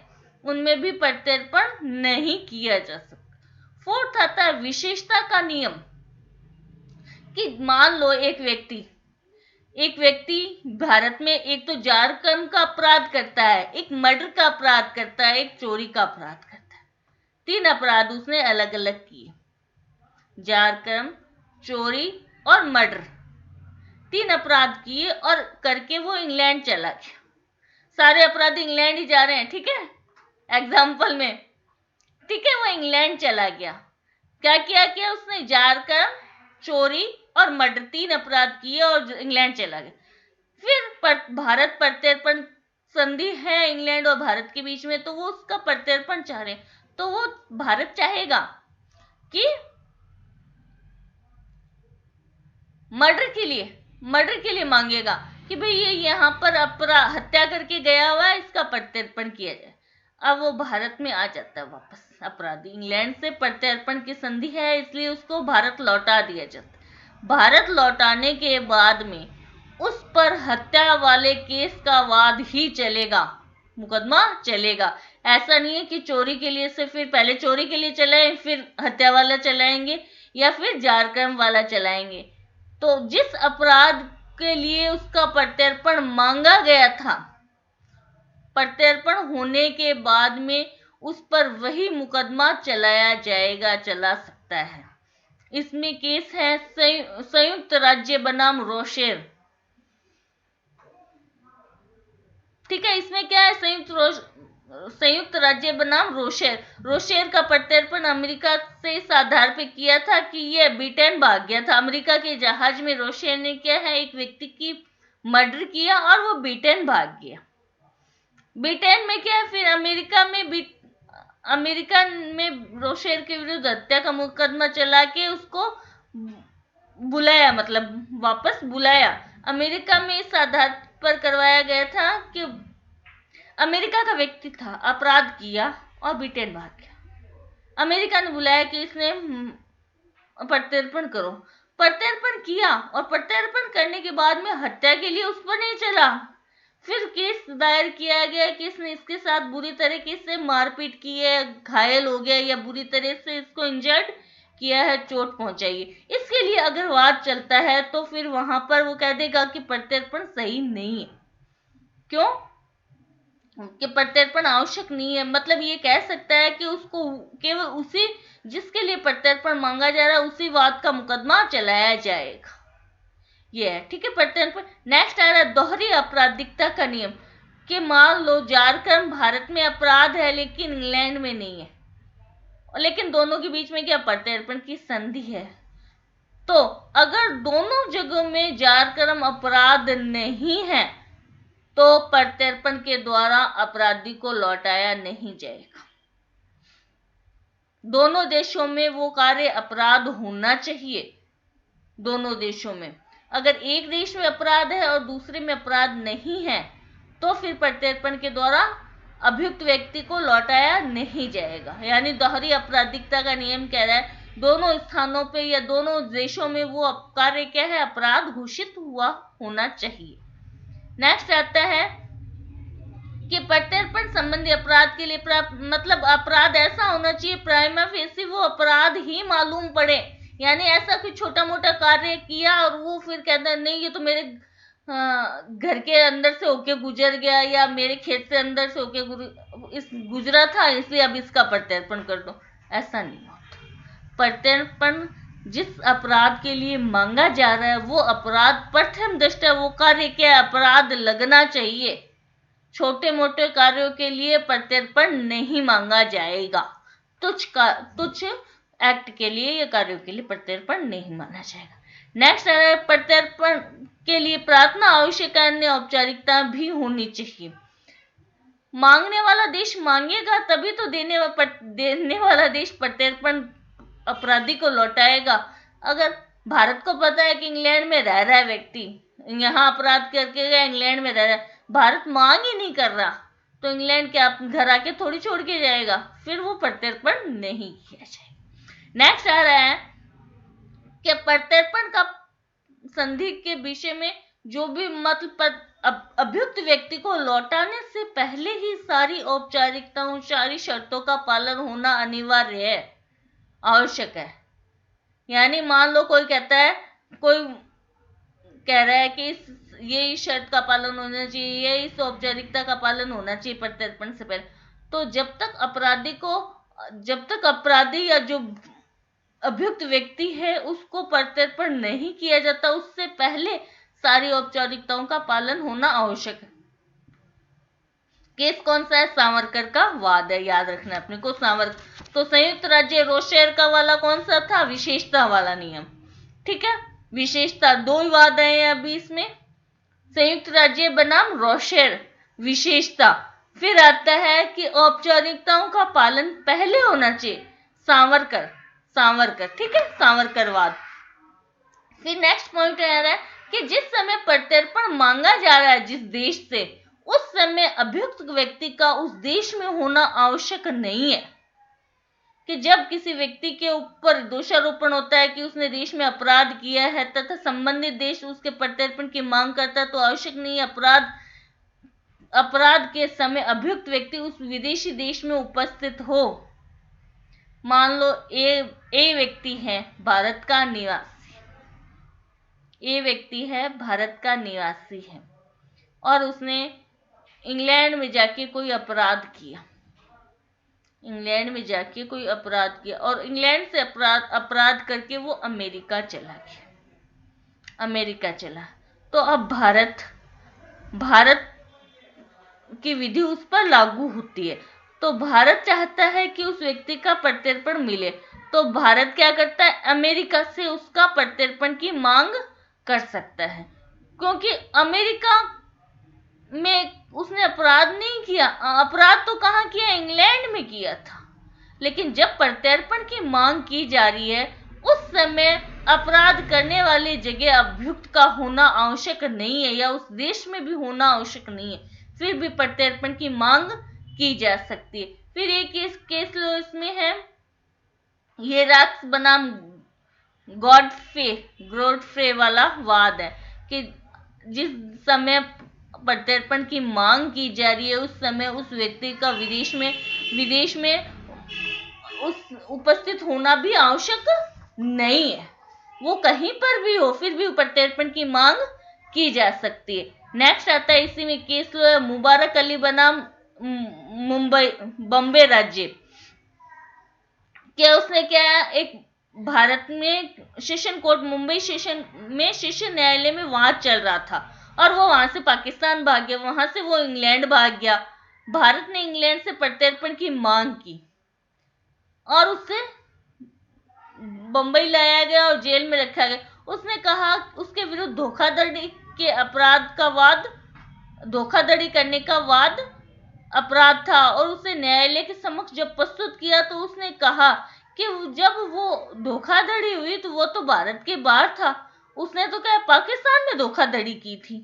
उनमें भी प्रत्यर्पण नहीं किया जा सकता। फोर्थ आता है विशेषता का नियम कि मान लो एक व्यक्ति भारत में एक तो जारकर्म का अपराध करता है, एक मर्डर का अपराध करता है, एक चोरी का अपराध करता है। 3 अपराध उसने अलग अलग किए, जारकर्म, चोरी और मर्डर। 3 अपराध किए और करके वो इंग्लैंड चला गया। सारे अपराधी इंग्लैंड ही जा रहे हैं, ठीक है, एग्जाम्पल में। ठीक है, वो इंग्लैंड चला गया। क्या किया उसने? जारकर्म, चोरी और मर्डर, 3 अपराध किए और इंग्लैंड चला गया। फिर भारत प्रत्यर्पण संधि है इंग्लैंड और भारत के बीच में, तो वो उसका प्रत्यर्पण चाह रहे हैं, तो वो भारत चाहेगा कि मर्डर के लिए मांगेगा कि भाई ये यहाँ पर हत्या करके गया हुआ है, इसका प्रत्यर्पण किया जाए। अब वो भारत में आ जाता है वापस, अपराधी इंग्लैंड से प्रत्यर्पण की संधि है, इसलिए उसको भारत लौटा दिया जाता है। भारत लौटाने के बाद में उस पर हत्या वाले केस का वाद ही चलेगा, मुकदमा चलेगा। ऐसा नहीं है कि चोरी के लिए से फिर पहले चोरी के लिए चलाएं, फिर हत्या वाला चलाएंगे, या फिर जारकर्म वाला चलाएंगे। तो जिस अपराध के लिए उसका प्रत्यर्पण मांगा गया था, प्रत्यर्पण होने के बाद में उस पर वही मुकदमा चलाया जाएगा, चला सकता है। इसमें केस है संयुक्त राज्य बनाम रोशेर। ठीक है, इसमें क्या है, संयुक्त राज्य बनाम रोशेर। रोशेर का प्रत्यर्पण अमेरिका से इस आधार पे किया था कि ये ब्रिटेन भाग गया था। अमेरिका के जहाज में रोशेर ने क्या है, एक व्यक्ति की मर्डर किया और वो ब्रिटेन भाग गया। ब्रिटेन में क्या है, फिर अमेरिका में रोशेर के विरुद्ध हत्या का मुकदमा चला के उसको बुलाया, मतलब वापस बुलाया। अमेरिका में इस आधार पर करवाया गया था कि अमेरिका का व्यक्ति था, अपराध किया और ब्रिटेन भाग गया। अमेरिका ने बुलाया कि इसने प्रत्यर्पण करो, प्रत्यर्पण किया और प्रत्यर्पण करने के बाद में हत्या के लिए उस पर नहीं चला। फिर केस दायर किया गया कि इसने इसके साथ बुरी तरीके से मारपीट की है, घायल हो गया या बुरी तरह से इसको इंजर्ड किया है, चोट पहुंचाई है। इसके लिए अगर वाद चलता है तो फिर वहां पर वो कह देगा कि प्रत्यर्पण सही नहीं है। क्यों कि प्रत्यर्पण आवश्यक नहीं है, मतलब ये कह सकता है कि उसको केवल उसी जिसके लिए प्रत्यर्पण मांगा जा रहा है उसी वाद का मुकदमा चलाया जाएगा। ये है, ठीक है, प्रत्यर्पण। नेक्स्ट आ रहा है दोहरी आपराधिकता का नियम, कि मान लो जारकर्म भारत में अपराध है लेकिन इंग्लैंड में नहीं है, लेकिन दोनों के बीच में क्या प्रत्यर्पण की संधि है। तो अगर दोनों जगहों में जारकर्म अपराध नहीं है तो प्रत्यर्पण के द्वारा अपराधी को लौटाया नहीं जाएगा। दोनों देशों में वो कार्य अपराध होना चाहिए। दोनों देशों में अगर एक देश में अपराध है और दूसरे में अपराध नहीं है तो फिर प्रत्यर्पण के द्वारा अभियुक्त व्यक्ति को लौटाया नहीं जाएगा। यानी दोहरी आपराधिकता का नियम कह रहा है दोनों स्थानों पे या दोनों देशों में वो कार्य क्या है, अपराध घोषित हुआ होना चाहिए। नेक्स्ट आता है कि प्रत्यर्पण संबंधी अपराध के लिए मतलब अपराध ऐसा होना चाहिए प्राइमा फेसी वो अपराध ही मालूम पड़े। यानी ऐसा कोई छोटा मोटा कार्य किया और वो फिर कहता है नहीं ये तो मेरे घर के अंदर से होके गुजर गया या मेरे खेत से अंदर से होके गुजरा था इसलिए अब इसका प्रत्यर्पण कर दो, ऐसा नहीं होता। प्रत्यर्पण जिस अपराध के लिए मांगा जा रहा है वो अपराध प्रथम दृष्टया वो कार्य के अपराध लगना चाहिए। छोटे मोटे कार्यों के लिए प्रत्यर्पण नहीं मांगा जाएगा। तुच्छ एक्ट के लिए या कार्यों के लिए प्रत्यर्पण नहीं माना जाएगा। नेक्स्ट है प्रत्यर्पण के लिए प्रार्थना आवश्यक अन्य औपचारिकता भी होनी चाहिए। मांगने वाला देश मांगेगा तभी तो देने वाला देश प्रत्यर्पण अपराधी को लौटाएगा। अगर भारत को पता है कि इंग्लैंड में रह रहा है व्यक्ति, यहाँ अपराध करके गया, इंग्लैंड में रह रहा है, भारत मांग ही नहीं कर रहा तो इंग्लैंड क्या घर आके थोड़ी छोड़ के जाएगा, फिर वो प्रत्यर्पण नहीं किया जाएगा। नेक्स्ट आ रहा है कि प्रत्यर्पण का संधि के विषय में जो भी मतलब अभियुक्त व्यक्ति को लौटाने से पहले ही सारी औपचारिकताओं सारी शर्तों का पालन होना अनिवार्य है, आवश्यक है। यानी मान लो कोई कहता है, कोई कह रहा है कि ये इस शर्त का पालन होना चाहिए, ये इस औपचारिकता का पालन होना चाहिए प्रत्यर्पण से पहले, तो जब तक अपराधी या जो अभियुक्त व्यक्ति है उसको प्रत्यर्पण नहीं किया जाता उससे पहले सारी औपचारिकताओं का पालन होना आवश्यक है। केस कौन सा है, सावरकर का वाद है, याद रखना अपने को सावरकर। तो संयुक्त राज्य रोशेर का वाला कौन सा था, विशेषता वाला नियम। ठीक है, विशेषता, 2 ही वाद आए हैं अभी इसमें। संयुक्त राज्य बनाम रोशेर, विशेषता। फिर आता है कि औपचारिकताओं का पालन पहले होना चाहिए, सावरकर, सावरकर, ठीक है, सावरकरवाद। फिर नेक्स्ट पॉइंट आ रहा है कि जिस समय प्रत्यर्पण मांगा जा रहा है जिस देश से, उस समय अभियुक्त व्यक्ति का उस देश में होना आवश्यक नहीं है। कि जब किसी व्यक्ति के ऊपर दोषारोपण होता है कि उसने देश में अपराध किया है तथा संबंधित देश उसके प्रत्यर्पण की मांग करता है, तो आवश्यक नहीं है अपराध के समय अभियुक्त व्यक्ति उस विदेशी देश में उपस्थित हो। मान लो ए व्यक्ति है भारत का निवासी, ए व्यक्ति है भारत का निवासी है और उसने इंग्लैंड में जाके कोई अपराध किया, इंग्लैंड में जाके कोई अपराध किया और इंग्लैंड से अपराध करके वो अमेरिका चला गया, अमेरिका चला। तो अब भारत की विधि उस पर लागू होती है। तो भारत चाहता है कि उस व्यक्ति का प्रत्यर्पण मिले, तो भारत क्या करता है, अमेरिका से उसका प्रत्यर्पण की मांग कर सकता है, क्योंकि अमेरिका में उसने अपराध नहीं किया। अपराध तो कहाँ किया, इंग्लैंड में किया था। लेकिन जब प्रत्यर्पण की मांग की जा रही है, उस समय अपराध करने वाली जगह अभियुक्त का होना आवश्यक नहीं है या उस देश में भी होना आवश्यक नहीं है, फिर भी प्रत्यर्पण की मांग की जा सकती है। फिर एक केस लो, इसमें है ये राक्स बनाम गॉडफ्रे वाला वाद है कि जिस समय प्रत्यर्पण की मांग की जा रही है, उस समय उस व्यक्ति का विदेश में उस उपस्थित होना भी आवश्यक नहीं है, वो कहीं पर भी हो फिर भी प्रत्यर्पण की मांग की जा सकती है। नेक्स्ट आता है इसी में केस लो मुबारक अली बनाम बॉम्बे राज्य। क्या उसने क्या, एक भारत में सेशन कोर्ट, मुंबई सेशन में सेशन न्यायालय में वाद चल रहा था और वो वहां से पाकिस्तान भाग गया, वहां से वो इंग्लैंड भाग गया। भारत ने इंग्लैंड से प्रत्यर्पण की मांग की और उसे बंबई लाया गया और जेल में रखा गया। उसने कहा उसके विरुद्ध धोखाधड़ी के अपराध का वाद, धोखाधड़ी करने का वाद अपराध था और उसे न्यायालय के समक्ष जब प्रस्तुत किया तो उसने कहा कि जब वो धोखाधड़ी हुई तो वो तो भारत के बाहर था, उसने तो क्या पाकिस्तान में धोखाधड़ी की थी।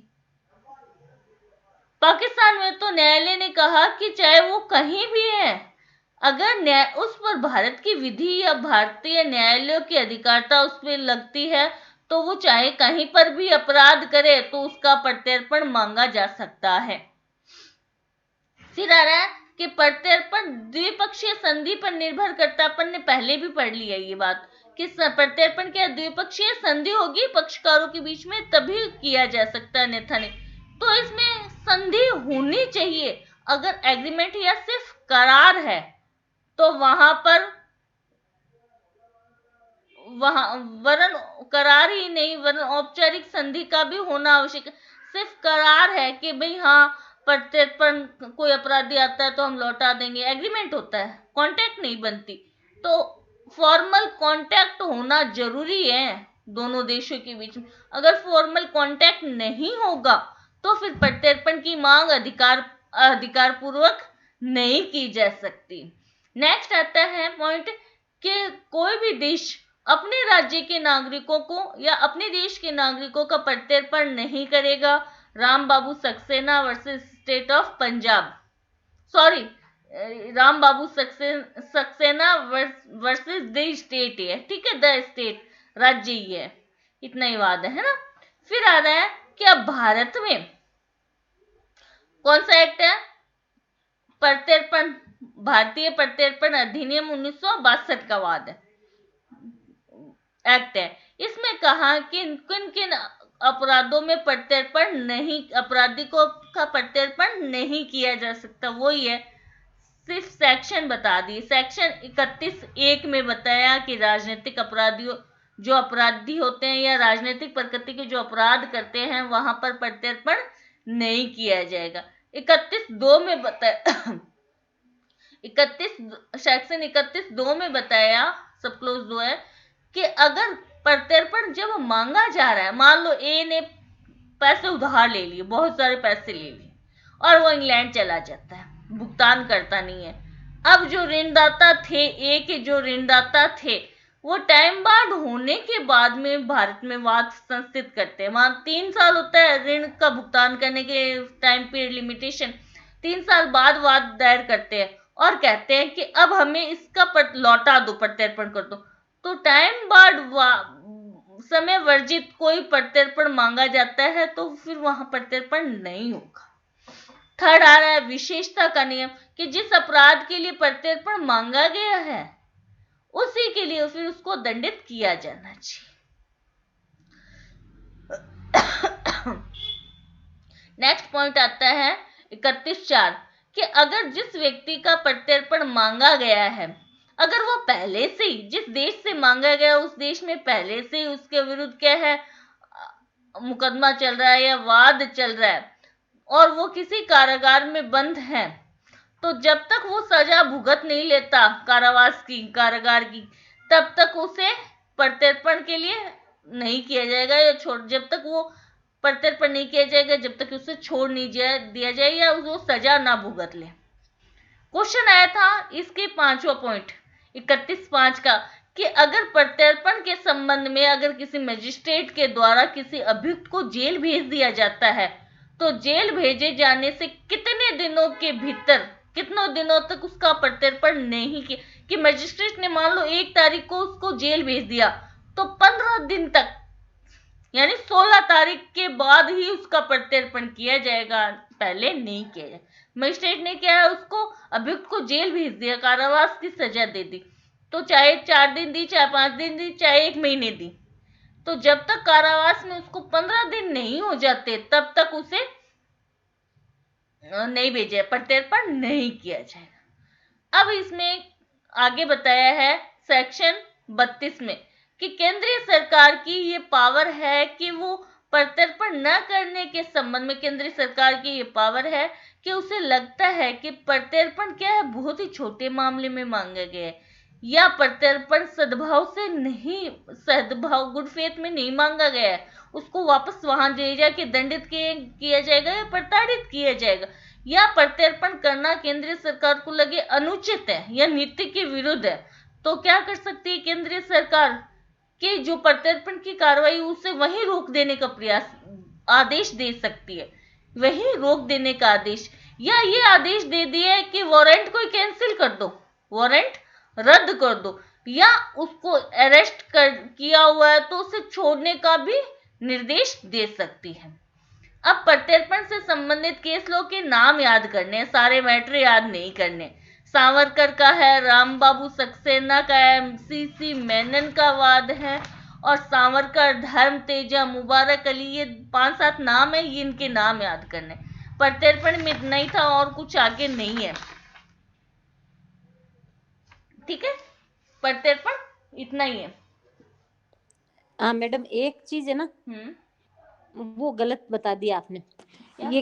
पाकिस्तान में तो न्यायालय ने कहा कि चाहे वो कहीं भी है, अगर उस पर भारत की विधि या भारतीय न्यायालयों की अधिकारिता उस पर लगती है तो वो चाहे कहीं पर भी अपराध करे तो उसका प्रत्यर्पण मांगा जा सकता है। फिर आ रहा है कि प्रत्यर्पण द्विपक्षीय संधि पर निर्भर करता, अपन ने पहले भी पढ़ लिया ये बात कि प्रत्यर्पण क्या द्विपक्षीय संधि होगी पक्षकारों के बीच में तभी किया जा सकता है, अन्यथा नहीं। तो इसमें संधि होनी चाहिए, अगर एग्रीमेंट या सिर्फ करार है तो वहां वरन करार ही नहीं वरन औपचारिक संधि का भी होना आवश्यक है। सिर्फ करार है कि भाई हाँ प्रत्यर्पण कोई अपराधी आता है तो हम लौटा देंगे, एग्रीमेंट होता है, कॉन्ट्रैक्ट नहीं बनती। तो फॉर्मल कॉन्ट्रैक्ट होना जरूरी है दोनों देशों के बीच में। अगर फॉर्मल कॉन्ट्रैक्ट नहीं होगा तो फिर प्रत्यर्पण की मांग अधिकार पूर्वक नहीं की जा सकती। नेक्स्ट आता है पॉइंट कि कोई भी देश अपने राज्य के नागरिकों को या अपने देश के नागरिकों का प्रत्यर्पण नहीं करेगा। Ram Babu Saxena versus state of Punjab, sorry Ram Babu Saxena versus the state है, ठीक है, द स्टेट राज्य ही है, इतना ही वाद है ना। फिर आ रहा है कि अब भारत में कौन सा एक्ट है, प्रत्यर्पण, भारतीय प्रत्यर्पण अधिनियम 1962 का वाद है, एक्ट है। इसमें कहा कि किन किन अपराधों में प्रत्यर्पण नहीं, अपराधी को का प्रत्यर्पण नहीं किया जा सकता, वो ही है, सिर्फ सेक्शन बता दिए। सेक्शन 31(1) में बताया कि राजनीतिक अपराधियों जो अपराधी होते हैं या राजनीतिक प्रकृति के जो अपराध करते हैं वहां पर प्रत्यर्पण नहीं किया जाएगा। 31(2) में बताया 31 सेक्शन 31(2) में बताया, सब क्लोज 2 है कि अगर प्रत्यर्पण जब मांगा जा रहा है, मान लो ए ने पैसे उधार ले लिए, बहुत सारे पैसे ले लिए और वो इंग्लैंड चला जाता है, भुगतान करता नहीं है। अब जो ऋणदाता थे, ए के जो ऋणदाता थे, वो टाइम बाउंड होने के बाद में भारत में वाद संस्थित करते हैं। वहां 3 साल होता है ऋण का भुगतान करने के टाइम पीरियड लिमिटेशन। 3 साल बाद वाद दायर करते हैं और कहते हैं कि अब हमें इसका लौटा दो, प्रत्यर्पण कर दो। तो टाइम बाउंड समय वर्जित कोई प्रत्यर्पण मांगा जाता है तो फिर वहां प्रत्यर्पण नहीं होगा। थर्ड आ रहा है विशेषता का नियम, कि जिस अपराध के लिए प्रत्यर्पण मांगा गया है उसी के लिए फिर उसको दंडित किया जाना चाहिए। नेक्स्ट पॉइंट आता है 31(4) कि अगर जिस व्यक्ति का प्रत्यर्पण मांगा गया है, अगर वो पहले से ही जिस देश से मांगा गया उस देश में पहले से ही उसके विरुद्ध क्या है, मुकदमा चल रहा है या वाद चल रहा है और वो किसी कारागार में बंद है, तो जब तक वो सजा भुगत नहीं लेता कारावास की, कारागार की, तब तक उसे प्रत्यर्पण के लिए नहीं किया जाएगा या जब तक वो प्रत्यर्पण नहीं किया जाएगा, जब तक उसे छोड़ नहीं दिया जाए या वो सजा ना भुगत ले। क्वेश्चन आया था इसके 5वां पॉइंट 31(5) का, कि अगर प्रत्यर्पण के संबंध में अगर किसी मजिस्ट्रेट के द्वारा किसी अभियुक्त को जेल भेज दिया जाता है तो जेल भेजे जाने से कितने दिनों के भीतर, कितनों दिनों तक उसका प्रत्यर्पण नहीं किया, कि मजिस्ट्रेट ने मान लो 1 तारीख को उसको जेल भेज दिया तो 15 दिन तक यानी 16 तारीख के बाद ही उसका प्रत्यर्पण किया जाएगा, पहले नहीं किया जाएगा। मजिस्ट्रेट ने क्या है, उसको अभियुक्त को जेल भेज दिया, कारावास की सजा दे दी, तो चाहे 4 दिन दी, चाहे 5 दिन दी, चाहे 1 महीने दी, तो जब तक कारावास में उसको 15 दिन नहीं हो जाते तब तक उसे नहीं भेजा, प्रत्यर्पण नहीं किया जाएगा। अब इसमें आगे बताया है सेक्शन 32 में कि केंद्रीय सरकार की ये पावर है कि वो प्रत्यर्पण न करने के संबंध में, केंद्रीय सरकार की ये पावर है कि उसे लगता है कि प्रत्यर्पण क्या है, बहुत ही छोटे मामले में मांगा गया है या प्रत्यर्पण सद्भाव से नहीं, सद्भाव गुड फेथ में नहीं मांगा गया है, उसको वापस वहां ले जाके दंडित किया जाएगा या प्रताड़ित किया जाएगा, या प्रत्यर्पण करना केंद्रीय सरकार को लगे अनुचित है या नीति के विरुद्ध है, तो क्या कर सकती है केंद्रीय सरकार कि जो प्रत्यर्पण की कार्रवाई उसे वहीं रोक देने का आदेश दे सकती है, वहीं रोक देने का आदेश, या ये आदेश दे दिया है कि वारंट को कैंसिल कर दो, वारंट रद्द कर दो, या उसको अरेस्ट किया हुआ है तो उसे छोड़ने का भी निर्देश दे सकती है। अब प्रत्यर्पण से संबंधित केस लो के नाम याद करने, सारे मैटर याद नहीं करने। सावरकर का है, रामबाबू सक्सेना का है, सीसी मेनन का वाद है और सावरकर, धर्म तेजा, मुबारक अली, ये 5-7 नाम है, ये इनके नाम याद करने। प्रत्यर्पण में इतना ही था और कुछ आगे नहीं है, ठीक है, प्रत्यर्पण इतना ही है। हाँ मैडम, एक चीज है ना, वो गलत बता दिया आपने। क्या? ये